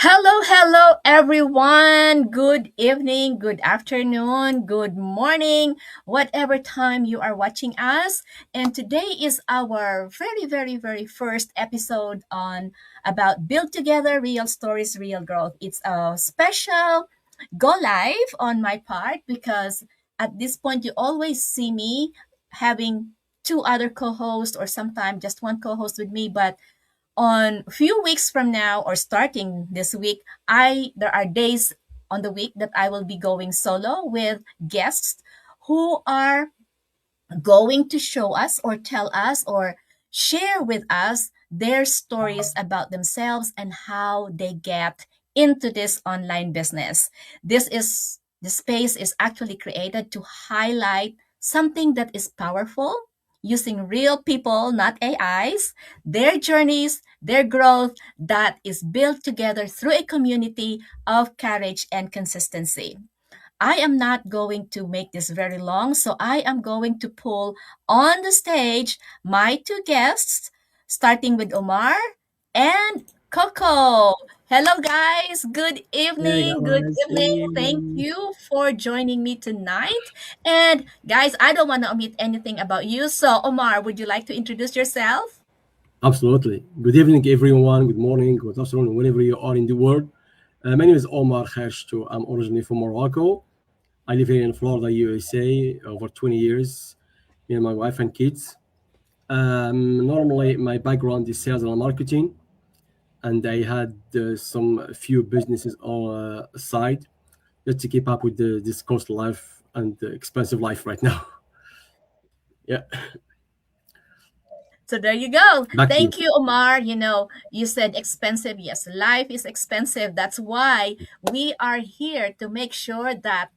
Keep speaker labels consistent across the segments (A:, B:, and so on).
A: Hello, everyone. Good evening, good afternoon, good morning, whatever time you are watching us. And today is our very first episode on about Build Together Real Stories, Real Growth. It's a special go live on my part because at this point you always see me having two other co-hosts or sometimes just one co-host with me, but on a few weeks from now or starting this week, I there are days on the week that I will be going solo with guests who are going to show us or tell us or share with us their stories about themselves and how they get into this online business. The space is actually created to highlight something that is powerful using real people, not AIs, their journeys, their growth that is built together through a community of courage and consistency. I am not going to make this very long, so I am going to pull on the stage my two guests, starting with Omar and Coco. Hello, guys. Good
B: Hey
A: evening. Good
B: guys,
A: evening. Thank
B: hey.
A: you for joining me tonight. And, guys, I don't want to omit anything about you. So, Omar, would you like to introduce yourself?
B: Absolutely. Good evening, everyone. Good morning, good afternoon, wherever you are in the world. My name is Omar Khashtu. I'm originally from Morocco. I live here in Florida, USA, over 20 years. Me and my wife and kids. Normally, my background is sales and marketing, and I had some few businesses on side just to keep up with this cost life and the expensive life right now. Yeah,
A: So there you go.
B: back to you.
A: Thank you, Omar. You said expensive. Yes, life is expensive. That's why we are here to make sure that,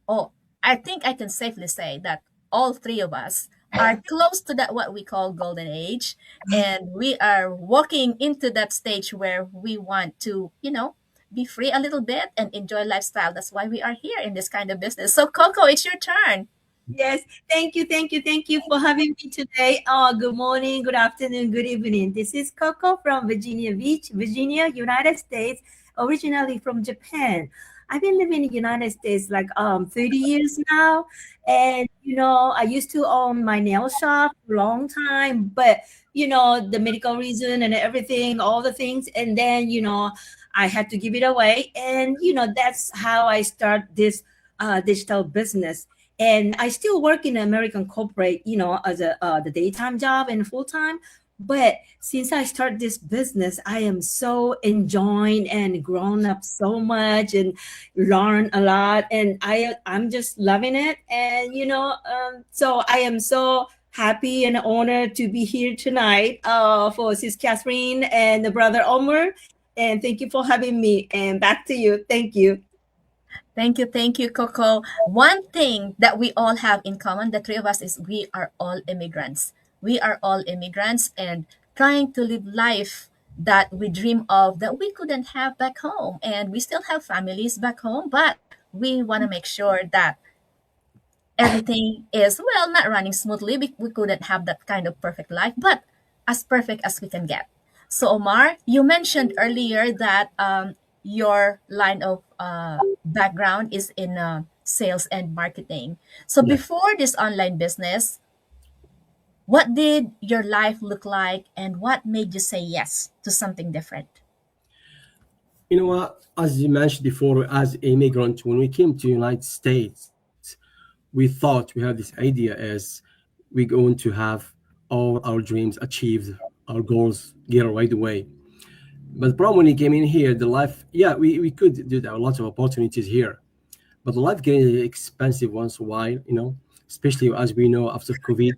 A: oh, I think I can safely say that all three of us are close to that what we call golden age. And we are walking into that stage where we want to, be free a little bit and enjoy lifestyle. That's why we are here in this kind of business. So, Coco, it's your turn.
C: Yes, thank you for having me today. Good morning, good afternoon, good evening. This is Coco from Virginia Beach, Virginia, United States, originally from Japan. I've been living in the United States like 30 years now. And I used to own my nail shop for a long time, but the medical reason and everything, all the things, and then I had to give it away. And that's how I start this digital business, and I still work in an American corporate, as a the daytime job and full time. But since I started this business, I am so enjoying and grown up so much and learn a lot, and I'm just loving it. And so I am so happy and honored to be here tonight for Sis Catherine and the brother Omer. And thank you for having me. And back to you. Thank you.
A: Thank you, Coco. One thing that we all have in common, the three of us, is we are all immigrants. We are all immigrants and trying to live life that we dream of that we couldn't have back home. And we still have families back home, but we want to make sure that everything is, well, not running smoothly. We couldn't have that kind of perfect life, but as perfect as we can get. So, Omar, you mentioned earlier that your line of background is in sales and marketing. So,
B: Yeah.
A: before this online business, what did your life look like and what made you say yes to something different?
B: You know what? As you mentioned before, as immigrant, when we came to United States, we thought we had this idea as we're going to have all our dreams achieved, our goals get right away. But the problem when you came in here, the life, yeah, we could do that, lots of opportunities here. But the life getting expensive once in a while, especially as we know after COVID,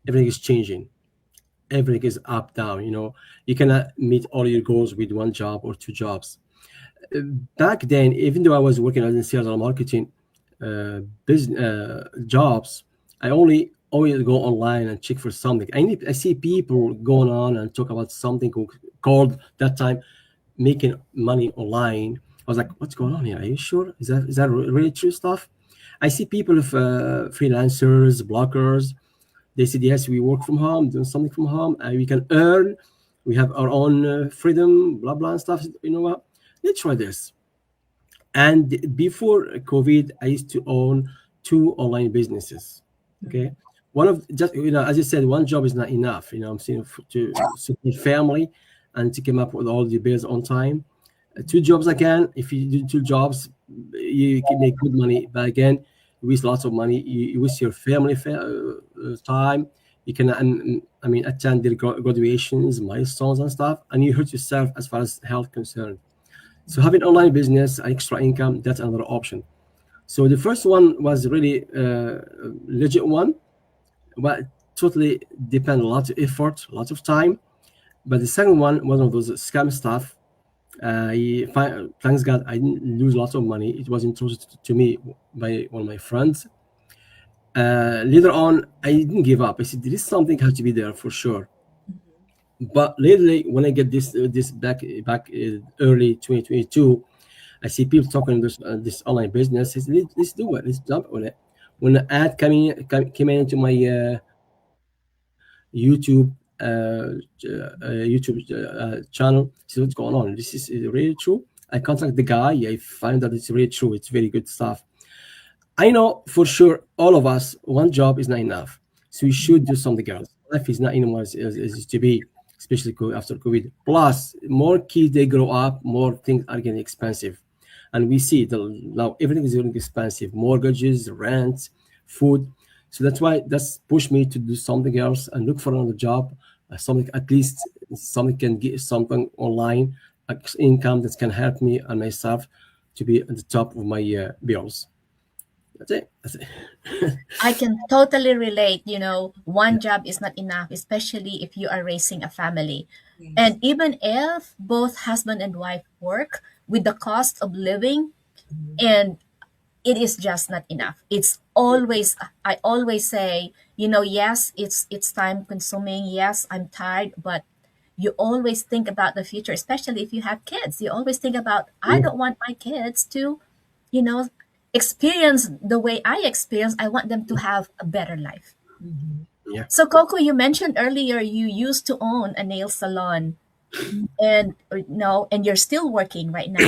B: everything is changing. Everything is up, down, You cannot meet all your goals with one job or two jobs. Back then, even though I was working as in sales and marketing business jobs, I only always go online and check for something. I see people going on and talk about something called that time making money online. I was like, what's going on here? Are you sure? Is that really true stuff? I see people of freelancers, bloggers. They said, yes, we work from home, doing something from home, and we can earn. We have our own freedom, blah, blah, and stuff. You know what? let's try this. And before COVID, I used to own two online businesses. Okay, one of just as you said, one job is not enough. I'm saying to support family and to come up with all the bills on time. Two jobs again. If you do two jobs, you can make good money. But again, you waste lots of money. You waste your family time. You can, I mean, attend their graduations, milestones, and stuff, and you hurt yourself as far as health concerned. So having online business, extra income, that's another option. So the first one was really legit one, but totally depend a lot of effort, a lot of time. But the second one of those scam stuff. Thanks God, I didn't lose lots of money. It was introduced to me by one of my friends. Later on, I didn't give up. I said, there is something has to be there for sure. But lately, when I get this back early 2022, I see people talking this online business. I said, let's do it. Let's jump on it. When the ad came into my YouTube channel, see what's going on. This is really true. I contact the guy. I find that it's really true. It's very good stuff. I know for sure all of us, one job is not enough. So we should do something else. Life is not anymore as it used to be, especially after COVID. Plus, more kids they grow up, more things are getting expensive. And we see now everything is getting expensive. Mortgages, rent, food. So that's pushed me to do something else and look for another job. Something at least something can get something online, income that can help me and myself to be at the top of my bills. That's it. That's it.
A: I can totally relate. One
B: Yeah.
A: job is not enough, especially if you are raising a family.
C: Yes.
A: And even if both husband and wife work, with the cost of living, and it is just not enough. It's always, I always say, yes, it's time consuming. Yes, I'm tired, but you always think about the future, especially if you have kids. You always think about, I
B: Yeah.
A: don't want my kids to, you know, experience the way I experience. I want them to have a better life.
C: Mhm.
B: Yeah.
A: So, Coco, you mentioned earlier you used to own a nail salon, and no, and you're still working right now.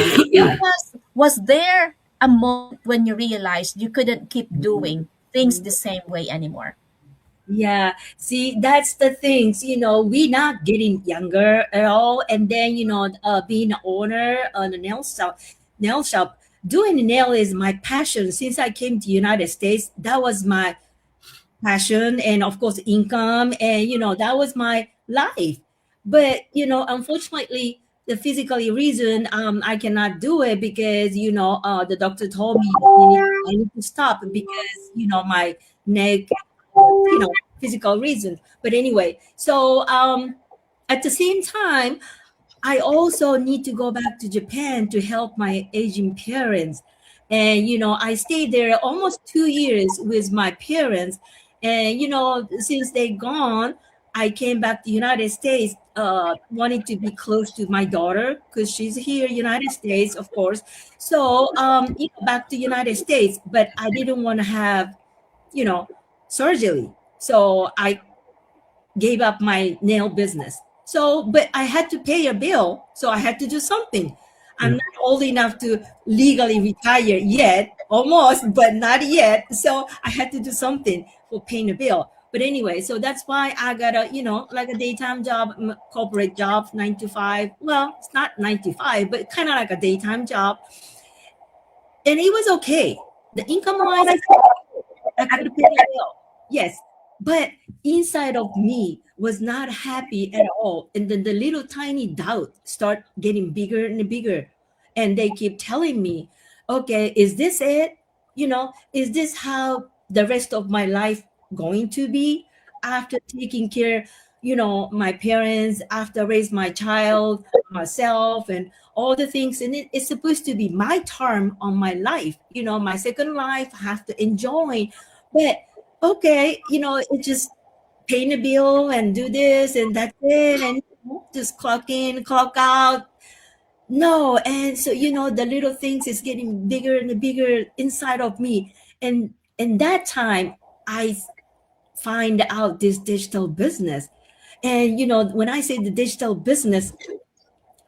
A: Was there a moment when you realized you couldn't keep doing things the same way anymore?
C: Yeah, see, that's the things, we not getting younger at all. And then, being an owner on a nail shop, doing nail is my passion. Since I came to United States, that was my passion and of course income. And, that was my life. But, unfortunately, the physically reason I cannot do it because, the doctor told me I need to stop because, my neck, physical reasons. But anyway, so at the same time, I also need to go back to Japan to help my aging parents. And, I stayed there almost 2 years with my parents. And, since they gone, I came back to United States, wanting to be close to my daughter because she's here, United States, of course. So, back to United States, but I didn't want to have, you know, surgery. So I gave up my nail business. So, but I had to pay a bill, so I had to do something. I'm
B: Yeah.
C: not old enough to legally retire yet, almost, but not yet. So I had to do something for paying a bill. But anyway, so that's why I got a, like a daytime job, corporate job, 9 to 5. Well, it's not 9 to 5, but kind of like a daytime job. And it was okay. The income wise, I could pay the bill. Yes. But inside of me was not happy at all. And then the little tiny doubt start getting bigger and bigger. And they keep telling me, okay, is this it? Is this how the rest of my life going to be after taking care, my parents, after raise my child, myself, and all the things. And it's supposed to be my term on my life, my second life, I have to enjoy. But okay, it's just paying a bill and do this and that's it, and just clock in, clock out. No, and so the little things is getting bigger and bigger inside of me, and in that time, I find out this digital business, and when I say the digital business,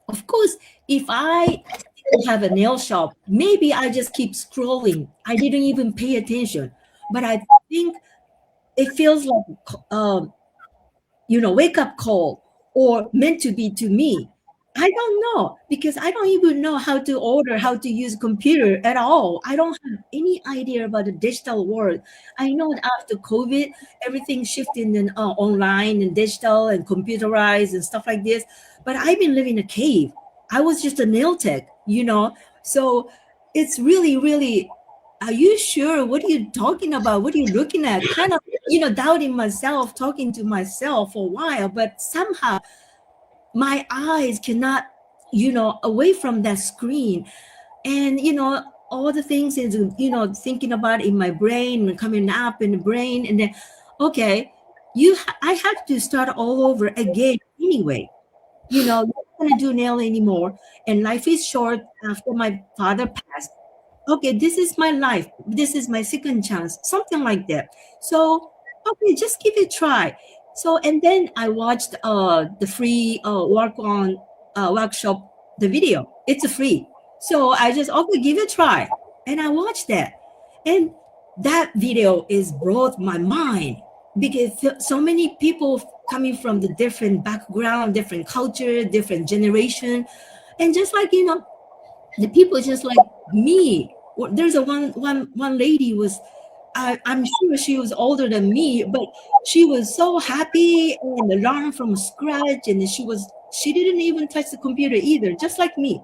C: of course, if I still have a nail shop. Maybe I just keep scrolling. I didn't even pay attention. But I think it feels like wake up call or meant to be to me. I don't know because I don't even know how to order, how to use computer at all. I don't have any idea about the digital world. I know that after COVID, everything shifted in online and digital and computerized and stuff like this. But I've been living in a cave. I was just a nail tech. So it's really, really. Are you sure? What are you talking about? What are you looking at? Kind of doubting myself, talking to myself for a while, but somehow my eyes cannot, away from that screen. And, all the things is, thinking about in my brain and coming up in the brain. And then, okay, I have to start all over again anyway. Not going to do nail anymore. And life is short after my father passed. Okay, this is my life, this is my second chance, something like that. So okay, just give it a try. So and then I watched the free workshop, the video. It's free, so I just, okay, give it a try. And I watched that, and that video is brought my mind, because so many people coming from the different background, different culture, different generation. And just like, the people just like me. There's a one lady was, I'm sure she was older than me, but she was so happy and learned from scratch, and she didn't even touch the computer either, just like me.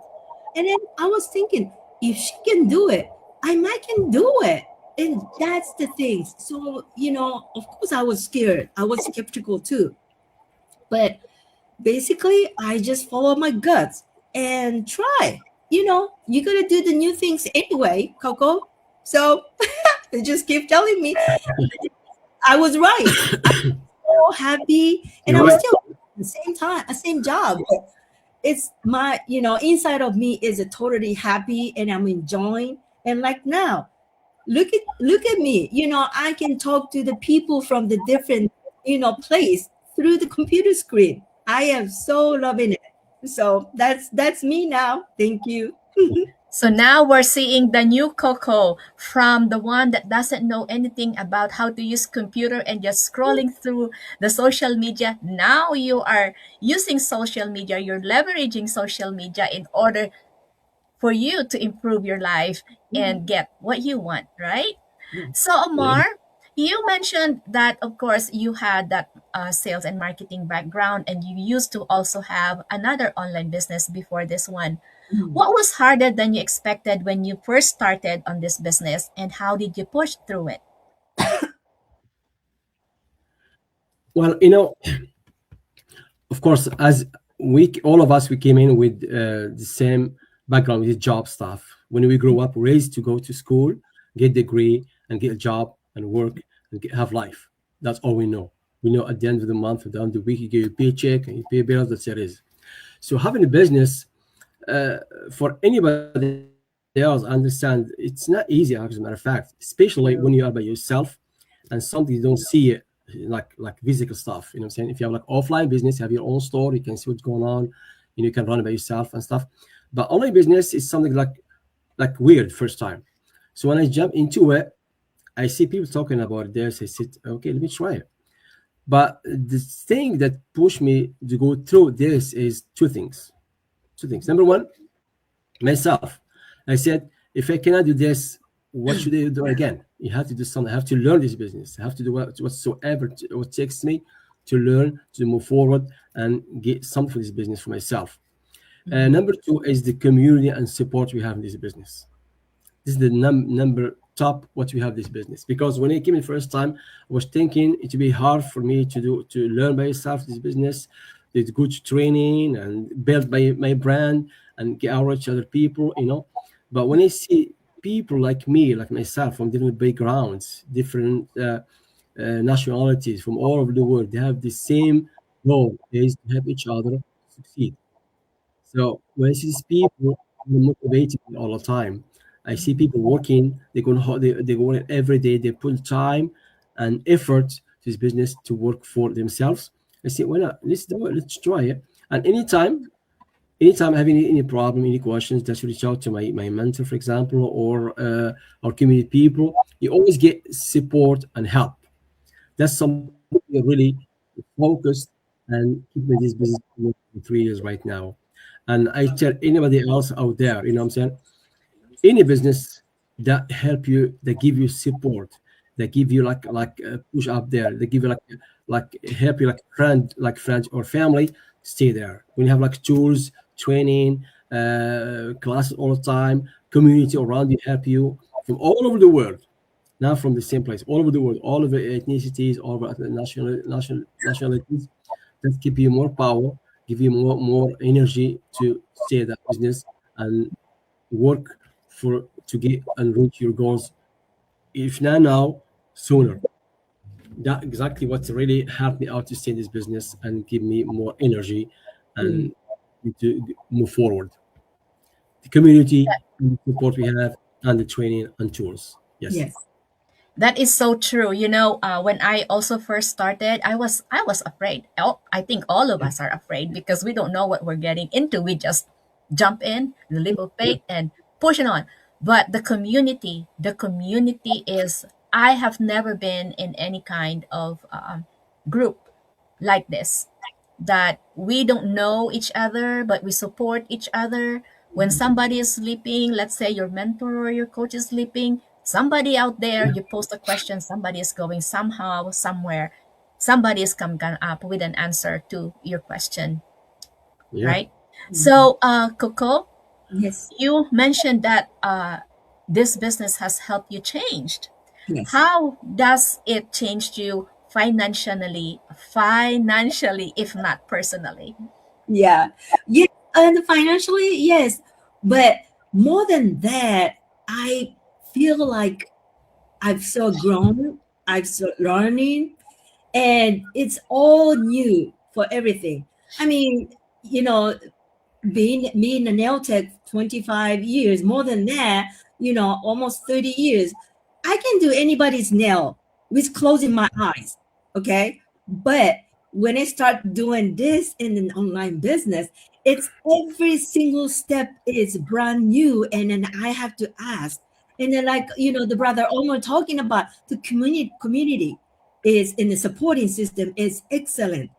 C: And then I was thinking, if she can do it, I might can do it. And that's the thing. So, of course I was scared. I was skeptical too. But basically I just follow my guts and try. You gotta do the new things anyway, Coco. So they just keep telling me I was right. I'm so happy, and
B: You're
C: I'm
B: right.
C: still at the same time, the same job. But it's my, inside of me is a totally happy, and I'm enjoying. And like now, look at me. I can talk to the people from the different, place through the computer screen. I am so loving it. So that's me now. Thank you.
A: So now we're seeing the new Coco from the one that doesn't know anything about how to use computer and just scrolling through the social media. Now you are using social media, you're leveraging social media in order for you to improve your life and get what you want, right? So
B: Yeah.
A: Omar, you mentioned that of course you had that sales and marketing background and you used to also have another online business before this one.
C: Mhm.
A: What was harder than you expected when you first started on this business and how did you push through it?
B: Well, of course, as all of us, we came in with the same background with job stuff. When we grow up, raised to go to school, get degree, and get a job and work and have life. That's all we know. We know at the end of the month, at the end of the week, you get your paycheck and you pay bills. That's it is. So having a business, for anybody else, I understand it's not easy. As a matter of fact, especially when you are by yourself and something you don't see it, like physical stuff. You know what I'm saying? If you have like offline business, you have your own store, you can see what's going on, you can run it by yourself and stuff. But online business is something like weird first time. So when I jump into it, I see people talking about this. I said, okay, let me try it. But the thing that pushed me to go through this is two things. Two things. Number one, myself. I said, if I cannot do this, what should I do again? You have to do something. I have to learn this business. I have to do whatsoever what takes me to learn to move forward and get something for this business for myself. Number two is the community and support we have in this business. This is the number top what we have this business, because when I came in first time, I was thinking it would be hard for me to learn by yourself this business. It's good training and build my brand and get out to other people. But when I see people like me, like myself, from different backgrounds, different nationalities from all over the world, they have the same goal, is to help each other succeed. So when I see these people, I'm motivated all the time. I see people working. They go in every day. They put time and effort to this business to work for themselves. I say, why not? Let's do it. Let's try it. And anytime, anytime I have any problem, any questions, just reach out to my mentor, for example, or our community people. You always get support and help. That's something we really focused and keeping this business for 3 years right now. And I tell anybody else out there, you know what I'm saying? Any business that help you, that give you support, that give you push up there, they give you like help you like friends or family, stay there. When you have like tools, training, classes all the time, community around you help you from all over the world, not from the same place, all over the world, all of the ethnicities, all of the nationalities, that give you more power, give you more energy to stay that business and work for to get and reach your goals. If not now, sooner. That exactly what really helped me out to stay in this business and give me more energy
C: Mm,
B: and to move forward. The community and the support we have and the training and tools. Yes.
C: yes.
A: That is so true. When I also first started, I was afraid. I think all of us are afraid because we don't know what we're getting into. We just jump in, the leap of
B: Yeah.
A: faith, and push it on. But the community is. I have never been in any kind of group like this, that we don't know each other, but we support each other. When somebody is sleeping, let's say your mentor or your coach is sleeping, somebody out there, you post a question, somebody is going somehow, somewhere, somebody is coming up with an answer to your question,
B: Yeah.
A: right?
C: Mhm.
A: So, Coco,
C: Yes.
A: you mentioned that this business has helped you changed.
C: Yes.
A: How does it change you financially, if not personally?
C: Yeah. Yes. And financially, yes. But more than that, I feel like I've so grown, I've so learning, and it's all new for everything. I mean, you know, being me in the nail tech 25 years, more than that, almost 30 years, I can do anybody's nail with closing my eyes. Okay. But when I start doing this in an online business, it's every single step is brand new. And then I have to ask. And then, like, the brother Omar talking about the community is in the supporting system is excellent.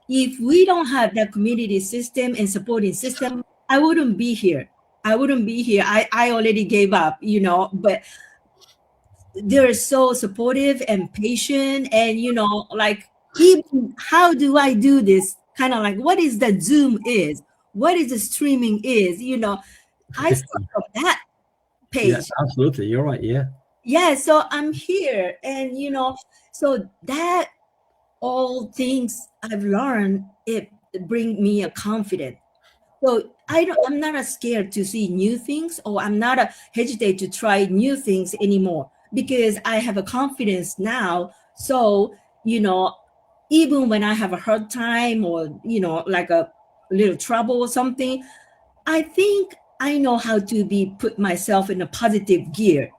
C: If we don't have that community system and supporting system, I wouldn't be here. I wouldn't be here. I already gave up, but they're so supportive and patient. And, like, even how do I do this? Kind of like, what is the Zoom is? What is the streaming is? I start from that
B: Yeah,
C: page.
B: absolutely. You're right. Yeah.
C: Yeah, so I'm here. And, so that all things I've learned, it bring me a confidence. So I'm not as scared to see new things, or I'm not a hesitate to try new things anymore, because I have a confidence now. So, you know, even when I have a hard time, or, like a little trouble or something, I think I know how to be put myself in a positive gear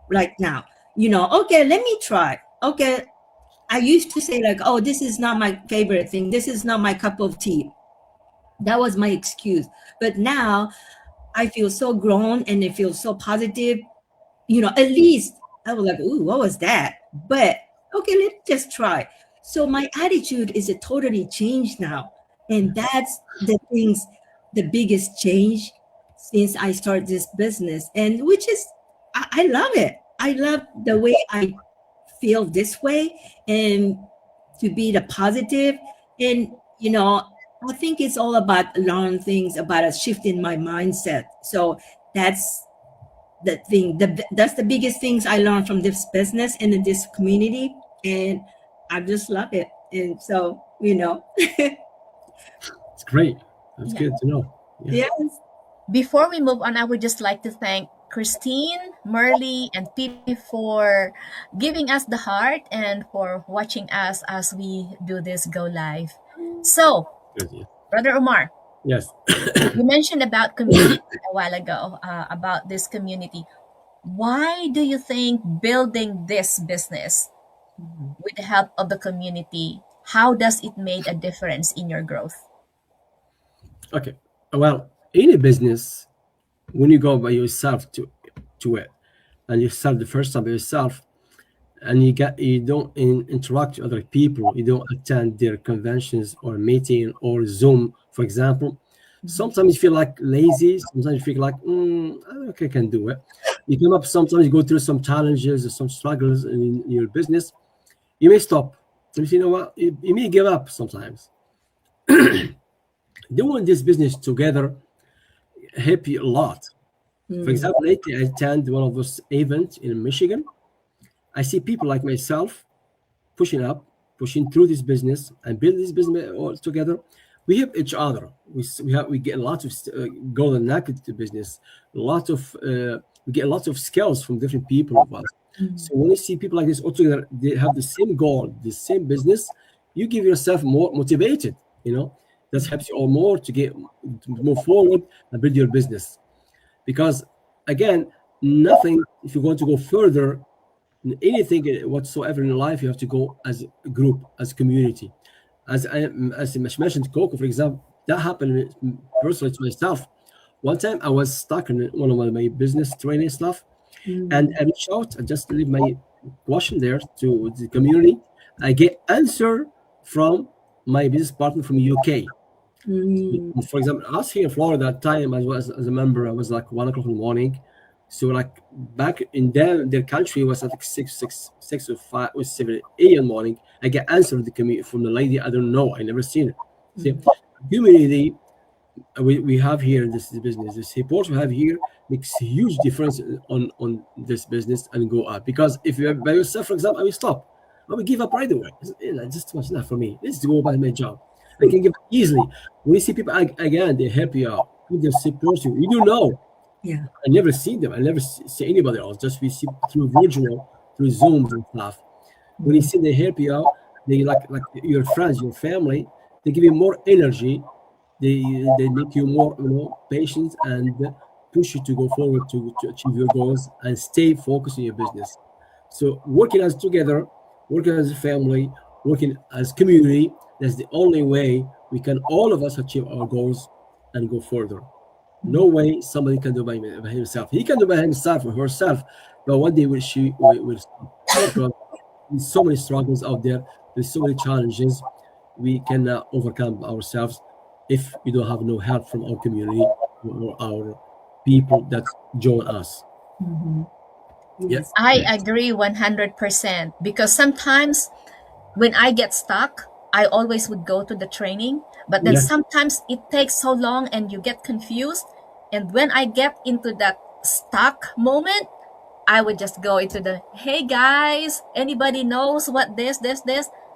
C: right now. Okay, let me try. Okay, I used to say, like, oh, this is not my favorite thing. This is not my cup of tea. That was my excuse. But now I feel so grown and it feels so positive. At least I was like, ooh, what was that? But okay, let's just try. So my attitude is a totally changed now. And that's the biggest change since I started this business. And which is, I love it. I love the way I feel this way, and to be the positive. And, I think it's all about learn things about a shift in my mindset. So that's the thing. That's the biggest things I learned from this business and in this community. And I just love it. And so,
B: It's great. That's
A: Yeah.
B: good to know. Yeah.
C: yes.
A: Before we move on, I would just like to thank Christine, Merly, and Pipi for giving us the heart and for watching us as we do this go live. So,
B: Good. Yeah.
A: Brother Omar,
B: Yes.
A: you mentioned about community a while ago, about this community. Why do you think building this business with the help of the community, how does it made a difference in your growth?
B: Okay. Well, any business, when you go by yourself to it, and you start the first time by yourself, and you don't interact with other people, you don't attend their conventions or meeting or Zoom, for example. Sometimes you feel like lazy. Sometimes you feel like, I don't think I can do it. You come up. Sometimes you go through some challenges or some struggles in your business. You may stop. You know what? You may give up sometimes. Doing this business together help you a lot. For
C: Mm,
B: example, lately I attend one of those events in Michigan. I see people like myself pushing up, pushing through this business and build this business all together. We help each other. We get a lot of golden nugget to business. A lot of we get a lot of skills from different people of us.
C: mm,
B: So when you see people like this all together, they have the same goal, the same business. You give yourself more motivated. You know that helps you all more to move forward and build your business. Because again, nothing. If you're going to go further, anything whatsoever in life, you have to go as a group, as a community. As I mentioned, Coco, for example, that happened personally to myself. One time I was stuck in one of my business training stuff, and
C: mm,
B: I reached out. I just leave my question there to the community. I get answer from my business partner from UK.
C: mm,
B: For example, us here in Florida at that time, as a member, I was like 1 o'clock in the morning. So like back in their country was at like 6 or 5 or 7 a.m. in the morning. I get answered from the lady I don't know. I never seen her. See,
C: mm,
B: community we have here in this business, the support we have here makes a huge difference on this business and go up. Because if you're by yourself, for example, I will stop. I will give up right away. It's just too much enough for me. Let's go by my job. I can give up easily. When you see people again, they help you out. They support you. You don't know.
C: yeah.
B: I never see them. I never see anybody else. Just we see through virtual, through Zooms and stuff. When you
C: Mm,
B: see they help you out, they like your friends, your family. They give you more energy. They make you more patient and push you to go forward to achieve your goals and stay focused in your business. So working as together, working as a family, working as community, that's the only way we can all of us achieve our goals and go further. No
C: mm,
B: way somebody can do by himself. He can do by himself or herself, but one day will stop because there's so many struggles out there. There's so many challenges we cannot overcome ourselves if we don't have no help from our community or our people that join us.
C: mhm.
B: Yeah,
C: Yes.
A: I agree 100% because sometimes when I get stuck, I always would go to the training, but then
B: yeah,
A: sometimes it takes so long and you get confused. And when I get into that stuck moment, I would just go into the, hey guys, anybody knows what this?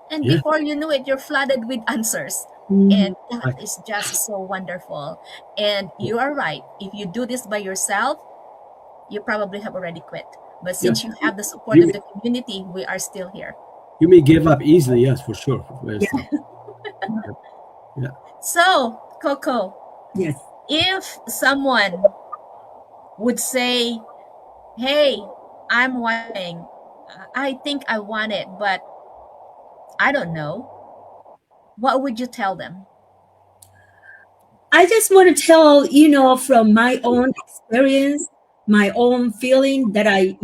A: And
B: yeah.
A: before you know it, you're flooded with answers.
C: Mhm.
A: And that
B: Right.
A: is just so wonderful. And you are right. If you do this by yourself, you probably have already quit. But
B: Yeah,
A: since you have the support
B: you
A: of the community, we are still here.
B: you may give up easily, yes, for sure, for
C: Yeah.
B: yourself. Yeah, yeah.
A: So, Coco,
C: Yes.
A: if someone would say, hey, I'm watching, I think I want it, but I don't know, what would you tell them?
C: I just want to tell, from my own experience, my own feeling that I,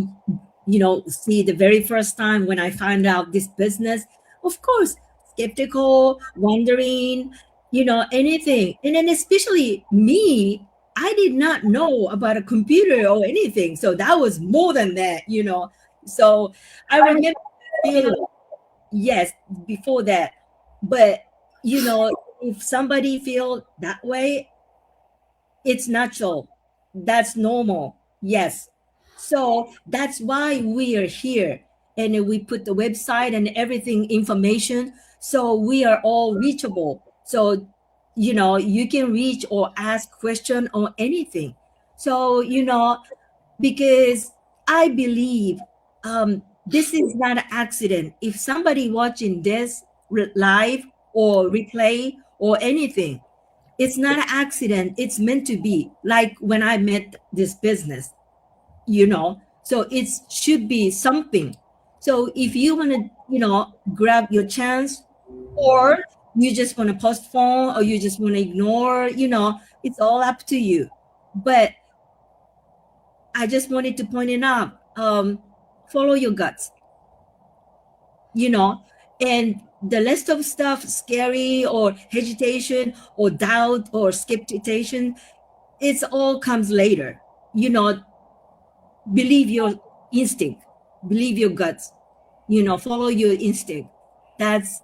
C: see the very first time when I found out this business. Of course, skeptical, wondering, anything. And then especially me, I did not know about a computer or anything. So that was more than that. So I remember feeling, yes, before that. But, if somebody feel that way, it's natural. That's normal. Yes. So that's why we are here. And we put the website and everything information. So we are all reachable. So, you can reach or ask question or anything. So, because I believe this is not an accident. If somebody watching this live or replay or anything, it's not an accident. It's meant to be. Like when I met this business, so it should be something. So if you want to, grab your chance, or you just want to postpone, or you just want to ignore, It's all up to you. But I just wanted to point it out. Follow your guts, you know, and the list of stuff, scary or hesitation or doubt or skepticism, it's all comes later. You know, believe your instinct, believe your guts, follow your instinct. That's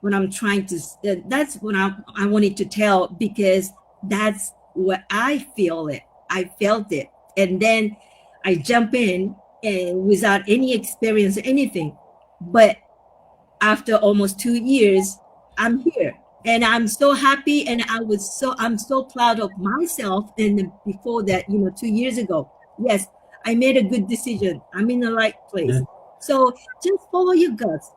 C: what I'm trying to, that's what I wanted to tell, because that's what I feel it. I felt it. And then I jump in and without any experience or anything. But after almost 2 years, I'm here. And I'm so happy, and I'm so proud of myself. And before that, 2 years ago, yes, I made a good decision. I'm in the right
B: Yeah.
C: place. So just follow your guts.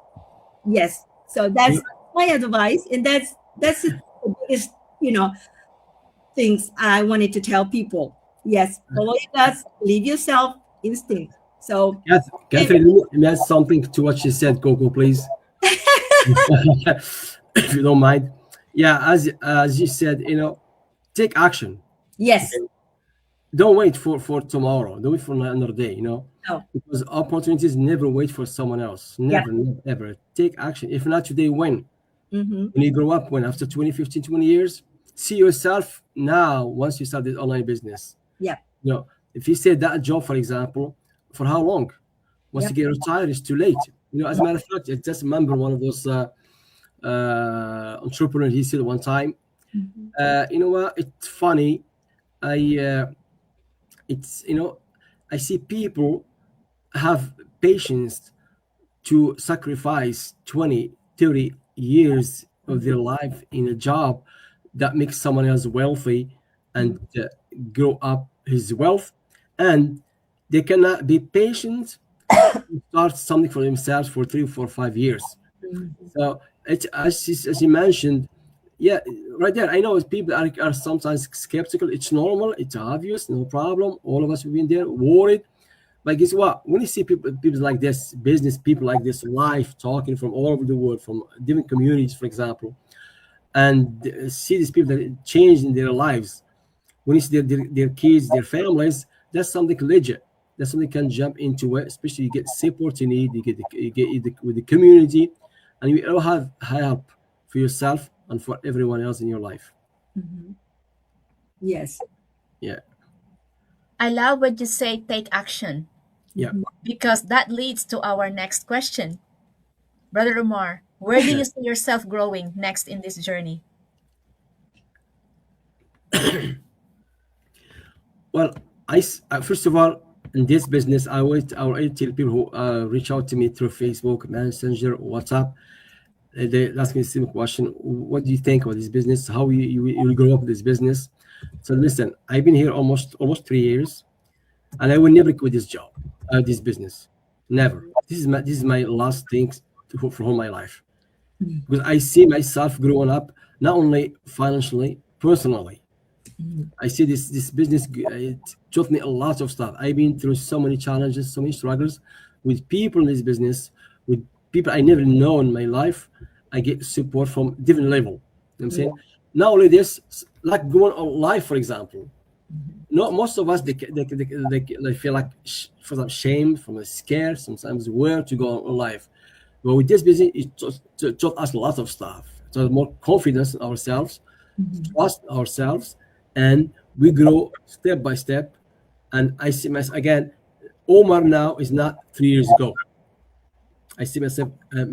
C: Yes. So
B: Yeah.
C: that's my advice, and that's the biggest, things I wanted to tell people. Yes, follow your guts, believe yourself, instinct. So, and
B: Catherine, let me add something to what she said, Coco, please. If you don't mind. Yeah, as you said, take action.
C: yes,
B: Okay? Don't wait for tomorrow. Don't wait for another day.
C: no,
B: Because opportunities never wait for someone else.
C: yeah,
B: Never, never, ever. Take action. If not today, when?
C: mm-hmm,
B: When you grow up, when after 20, 15, 20 years, see yourself now once you start this online business.
C: yeah,
B: You know, if you say that job, for example, for how long? Once you
C: yep,
B: get retired, it's too late. As a matter of fact, I just remember one of those entrepreneurs. He said one time,
C: mm-hmm,
B: you know what? It's funny. I it's I see people have patience to sacrifice 20, 30 years of their life in a job that makes someone else wealthy
C: mm-hmm,
B: and grow up his wealth, and they cannot be patient to start something for themselves for 3, 4, 5 years.
C: mm-hmm,
B: So it's as you mentioned, yeah, right there. I know people are sometimes skeptical. It's normal. It's obvious. No problem. All of us have been there, worried. But guess what? When you see people like this, business people like this, live talking from all over the world, from different communities, for example, and see these people that change in their lives, when you see their kids, their families, that's something legit. That's something you can jump into it, especially you get support you need, with the community, and you all have help for yourself and for everyone else in your life.
C: mm-hmm, yes,
B: Yeah,
A: I love when you say take action
B: yeah.
C: mm-hmm.
A: because that leads to our next question. Brother Omar, where do you see yourself growing next in this journey?
B: Well, first of all, in this business, I always tell people who reach out to me through Facebook, Messenger, WhatsApp. They ask me the same question: what do you think about this business? How you will grow up with this business? So listen, I've been here almost 3 years, and I will never quit this job, this business, never. This is my last thing for all my life, because I see myself growing up, not only financially, personally. I see this business. It taught me a lot of stuff. I've been through so many challenges, so many struggles with people in this business, with people I never know in my life. I get support from different level. You know what I'm
C: Yeah,
B: saying, not only this, like going on live, for example. Not most of us they feel like for some shame, from a scare, sometimes where to go on live. But with this business, it taught us a lot of stuff. So more confidence in ourselves,
C: mm-hmm,
B: trust ourselves, and we grow step by step. And I see myself again. Omar now is not 3 years ago. I see myself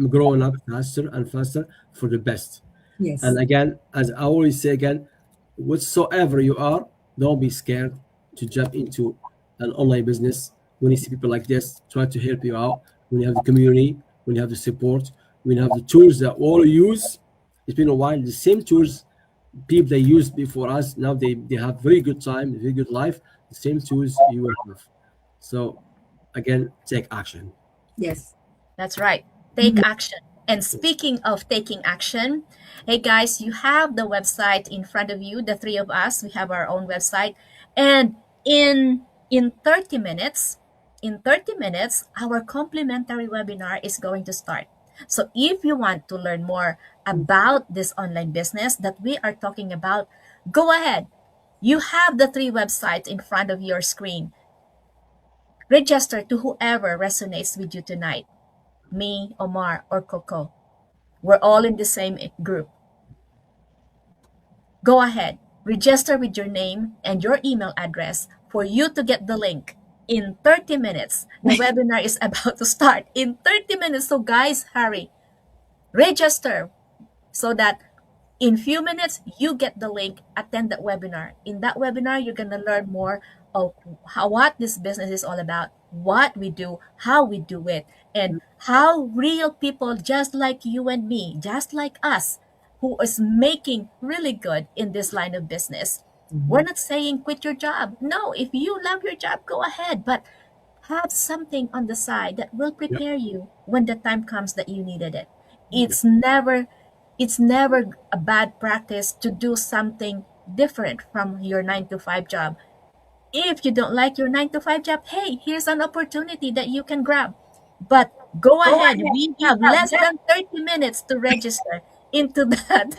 B: growing up faster and faster for the best. And
C: yes,
B: again, as I always say again, whatsoever you are, don't be scared to jump into an online business. When you see people like this, try to help you out. When you have the community, when you have the support, when you have the tools that all use, it's been a while. The same tools people they used before us, now they have very good time, very good life. The same tools you will have. So again, take action.
C: yes,
A: That's right. Take
C: mhm,
A: action. And speaking of taking action, hey guys, you have the website in front of you. The three of us, we have our own website. And in 30 minutes, our complimentary webinar is going to start. So if you want to learn more about this online business that we are talking about, go ahead. You have the three websites in front of your screen. Register to whoever resonates with you tonight. Me, Omar, or Coco. We're all in the same group. Go ahead, register with your name and your email address for you to get the link in 30 minutes. The webinar is about to start in 30 minutes. So guys, hurry. Register so that in few minutes you get the link, attend that webinar. In that webinar, you're going to learn more of what this business is all about, what we do, how we do it, and how real people just like you and me, just like us, who is making really good in this line of business. We're not saying quit your job. No, if you love your job, go ahead, but have something on the side that will
B: Yeah.
A: prepare you when the time comes that you needed it.
B: Yeah.
A: It's never it's never a bad practice to do something different from your 9 to 5 job. If you don't like your 9 to 5 job, hey, here's an opportunity that you can grab. But go
C: Go
A: ahead.
C: ahead.
A: We
C: We
A: have
C: have
A: less than 30 minutes to register into that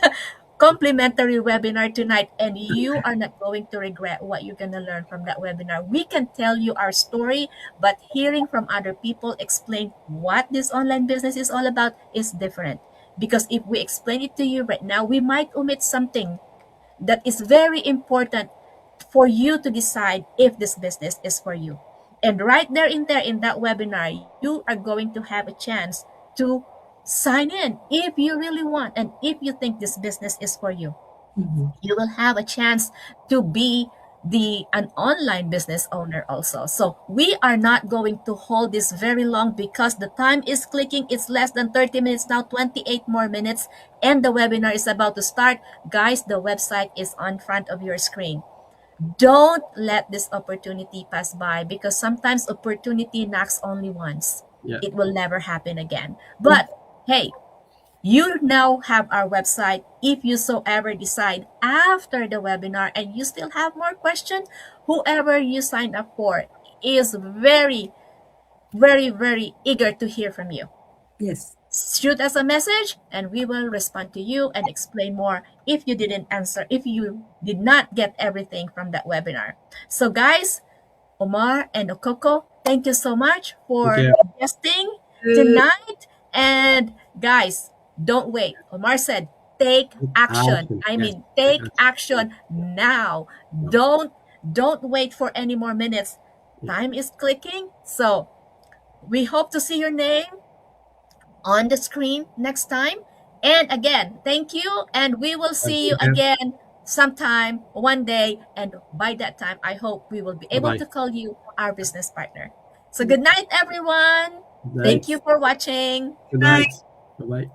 A: complimentary webinar tonight, and you are not going to regret what you're going to learn from that webinar. We can tell you our story, but hearing from other people explain what this online business is all about is different. Because if we explain it to you right now, we might omit something that is very important for you to decide if this business is for you. And right there in that webinar, you are going to have a chance to sign in if you really want and if you think this business is for you.
C: Mhm.
A: You will have a chance to be the an online business owner also. So we are not going to hold this very long because the time is clicking. It's less than 30 minutes now, 28 more minutes, and the webinar is about to start. Guys, the website is on front of your screen. Don't let this opportunity pass by because sometimes opportunity knocks only once.
B: Yeah.
A: It will never happen again. But hey, you now have our website. If you so ever decide after the webinar and you still have more questions, whoever you sign up for is very, very, very eager to hear from you.
C: Yes.
A: Shoot us a message and we will respond to you and explain more if you didn't answer, if you did not get everything from that webinar. So, guys, Omar and Okoko, thank you so much
B: Thank
A: for
B: you.
A: guesting
C: Good.
A: tonight. And guys, don't wait. Omar said, take action.
B: Action.
A: I
B: Yes.
A: mean,
B: Take
A: take
B: action. Yeah.
A: action now.
B: Yeah.
A: Don't wait for any more minutes.
B: Yeah.
A: Time is clicking. So we hope to see your name on the screen next time. And again, thank you. And we will
B: Thank
A: see you
B: you.
A: again sometime, one day. And by that time, I hope we will be
B: Bye
A: able
B: bye.
A: to call you our business partner. So, good night, everyone.
B: Good
A: Thank
B: night.
A: you for watching.
B: Good
C: Bye.
B: night. Bye bye.